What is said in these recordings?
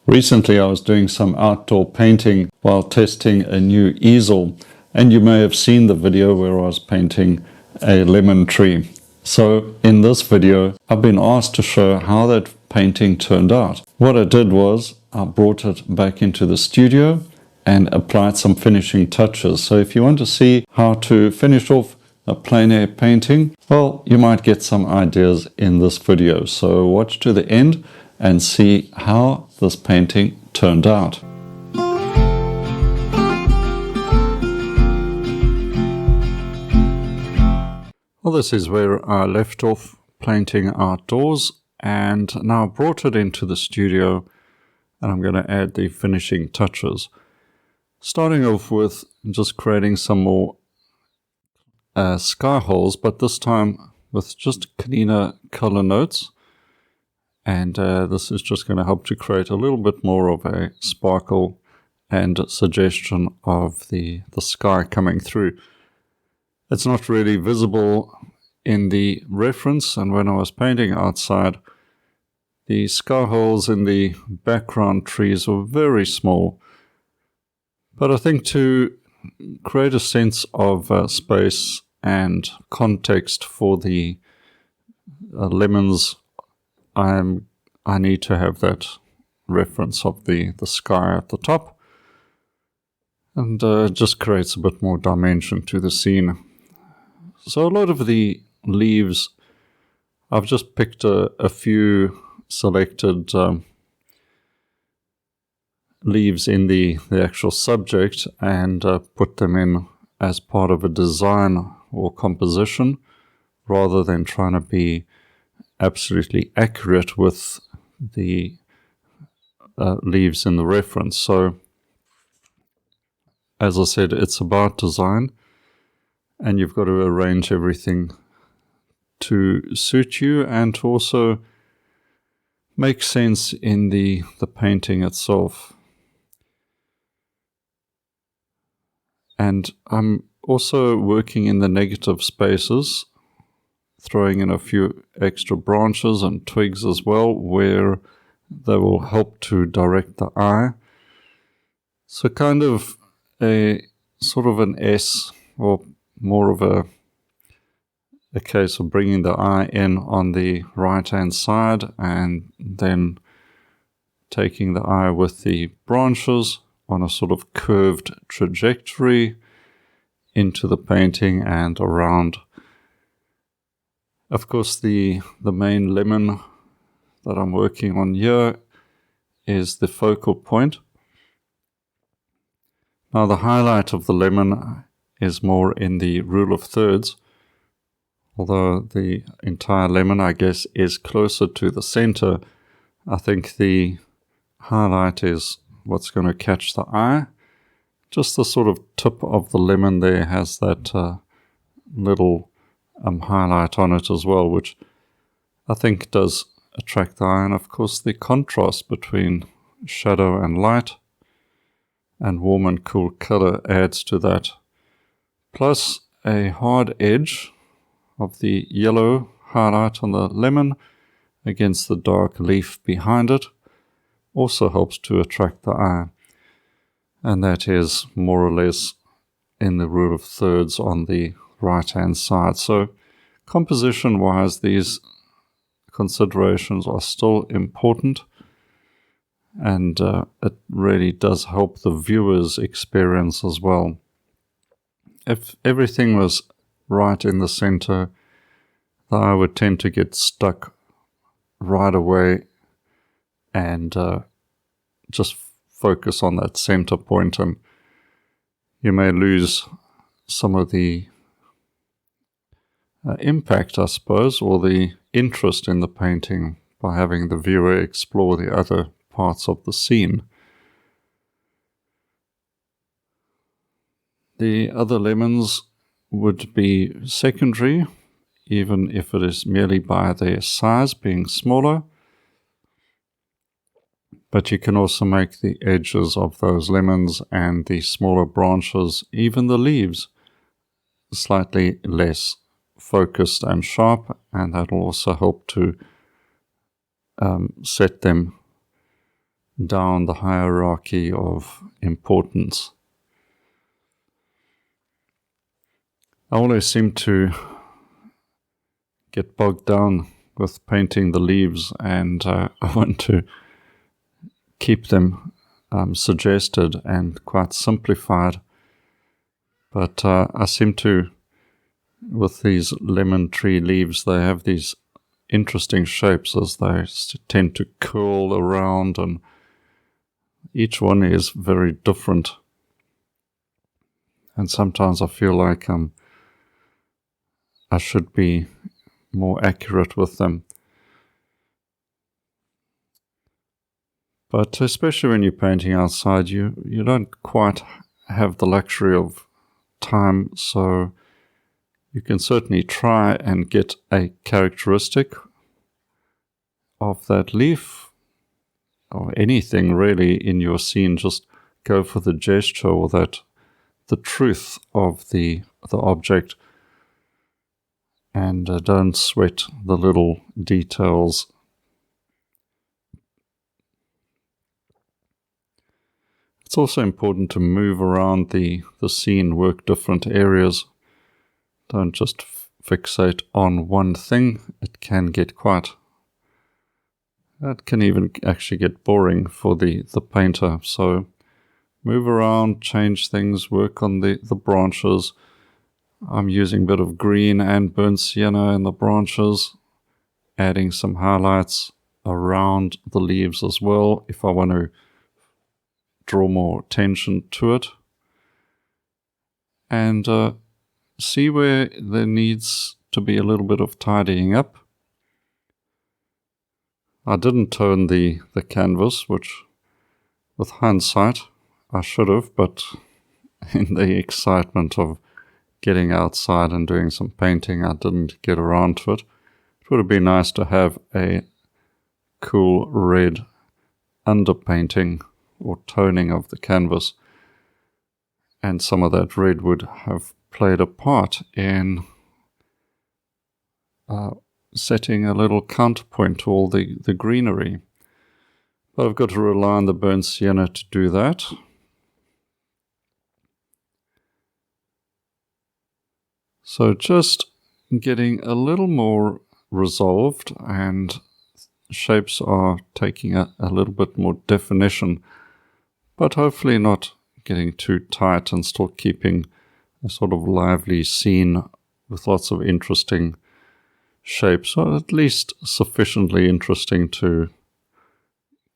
Recently I was doing some outdoor painting while testing a new easel, and you may have seen the video where I was painting a lemon tree. So in this video I've been asked to show how that painting turned out. What I did was I brought it back into the studio and applied some finishing touches. So if you want to see how to finish off a plein air painting, well, you might get some ideas in this video. So watch to the end and see how this painting turned out. Well, this is where I left off painting outdoors, and now I brought it into the studio and I'm going to add the finishing touches. Starting off with just creating some more sky holes, but this time with just cleaner color notes. And this is just going to help to create a little bit more of a sparkle and suggestion of the sky coming through. It's not really visible in the reference, and when I was painting outside, the sky holes in the background trees were very small. But I think to create a sense of space and context for the lemons, I need to have that reference of the sky at the top, and just creates a bit more dimension to the scene. So a lot of the leaves, I've just picked a few selected leaves in the actual subject and put them in as part of a design or composition, rather than trying to be absolutely accurate with the leaves in the reference. So as I said, it's about design, and you've got to arrange everything to suit you and to also make sense in the painting itself. And I'm also working in the negative spaces, throwing in a few extra branches and twigs as well, where they will help to direct the eye. So kind of a sort of an S, or more of a case of bringing the eye in on the right hand side and then taking the eye with the branches on a sort of curved trajectory into the painting and around. Of course, the main lemon that I'm working on here is the focal point. Now the highlight of the lemon is more in the rule of thirds, although the entire lemon, I guess, is closer to the center. I think the highlight is what's going to catch the eye. Just the sort of tip of the lemon there has that little highlight on it as well, which I think does attract the eye. And of course the contrast between shadow and light and warm and cool color adds to that. Plus a hard edge of the yellow highlight on the lemon against the dark leaf behind it also helps to attract the eye. And that is more or less in the rule of thirds on the right hand side. So composition wise, these considerations are still important, and it really does help the viewer's experience as well. If everything was right in the center, the eye would tend to get stuck right away and just focus on that center point, and you may lose some of the impact, I suppose, or the interest in the painting by having the viewer explore the other parts of the scene. The other lemons would be secondary, even if it is merely by their size being smaller. But you can also make the edges of those lemons and the smaller branches, even the leaves, slightly less focused and sharp, and that will also help to set them down the hierarchy of importance. I always seem to get bogged down with painting the leaves, and I want to keep them suggested and quite simplified. But I seem to, with these lemon tree leaves, they have these interesting shapes as they tend to curl around, and each one is very different. And sometimes I feel like I should be more accurate with them. But especially when you're painting outside, you don't quite have the luxury of time, so you can certainly try and get a characteristic of that leaf or anything really in your scene. Just go for the gesture or the truth of the object, and don't sweat the little details. It's also important to move around the scene, work different areas. Don't just fixate on one thing. It can even actually get boring for the painter. So move around, change things, work on the branches. I'm using a bit of green and burnt sienna in the branches, adding some highlights around the leaves as well if I want to draw more attention to it. And see where there needs to be a little bit of tidying up. I didn't tone the canvas, which with hindsight I should have, but in the excitement of getting outside and doing some painting, I didn't get around to it. It would have been nice to have a cool red underpainting or toning of the canvas, and some of that red would have played a part in setting a little counterpoint to all the greenery. But I've got to rely on the burnt sienna to do that. So just getting a little more resolved, and shapes are taking a little bit more definition, but hopefully not getting too tight and still keeping a sort of lively scene with lots of interesting shapes, or at least sufficiently interesting to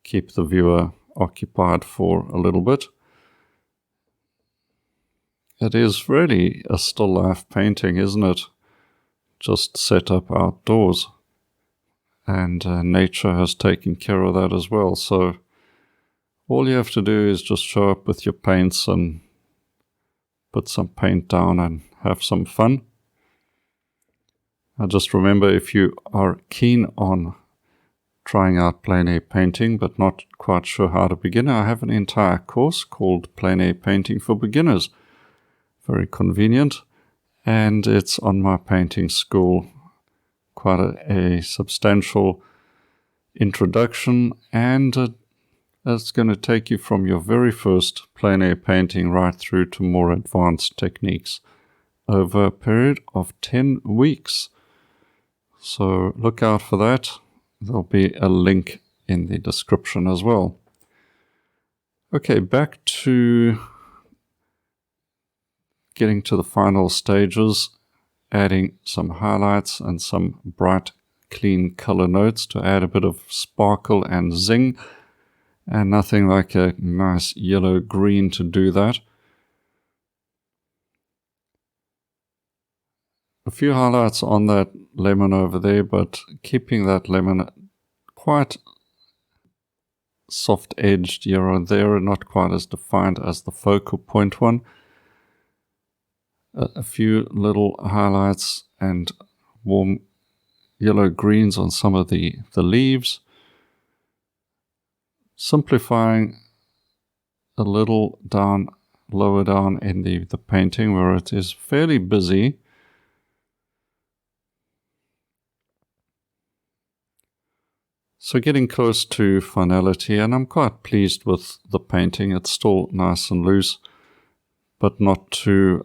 keep the viewer occupied for a little bit. It is really a still life painting, isn't it? Just set up outdoors, and nature has taken care of that as well. So all you have to do is just show up with your paints and put some paint down and have some fun. I just remember, if you are keen on trying out plein air painting but not quite sure how to begin, I have an entire course called Plein Air Painting for Beginners. Very convenient, and it's on my painting school. Quite a substantial introduction, and it's going to take you from your very first plein air painting right through to more advanced techniques over a period of 10 weeks. So look out for that. There'll be a link in the description as well. Okay, back to getting to the final stages, adding some highlights and some bright, clean color notes to add a bit of sparkle and zing, and nothing like a nice yellow-green to do that. A few highlights on that lemon over there, but keeping that lemon quite soft-edged here and there, not quite as defined as the focal point one. A few little highlights and warm yellow greens on some of the leaves. Simplifying a little lower down in the painting where it is fairly busy. So getting close to finality, and I'm quite pleased with the painting. It's still nice and loose, but not too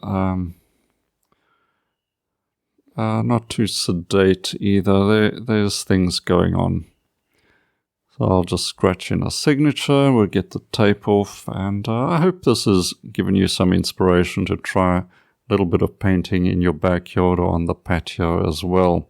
sedate either. There's things going on. So I'll just scratch in a signature, we'll get the tape off, and I hope this has given you some inspiration to try a little bit of painting in your backyard or on the patio as well.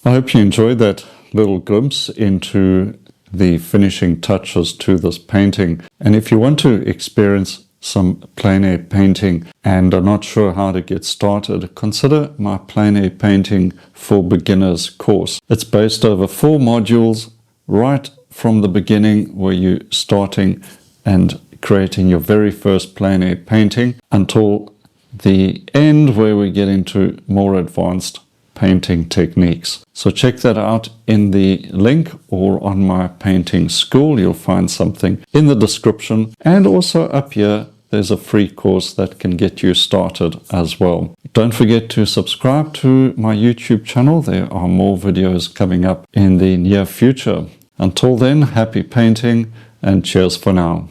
I hope you enjoyed that little glimpse into the finishing touches to this painting. And if you want to experience some plein air painting and are not sure how to get started, consider my plein air painting for beginners course. It's based over 4 modules right from the beginning, where you're starting and creating your very first plein air painting, until the end where we get into more advanced painting techniques. So check that out in the link or on my painting school. You'll find something in the description, and also up here there's a free course that can get you started as well. Don't forget to subscribe to my YouTube channel. There are more videos coming up in the near future. Until then, happy painting and cheers for now.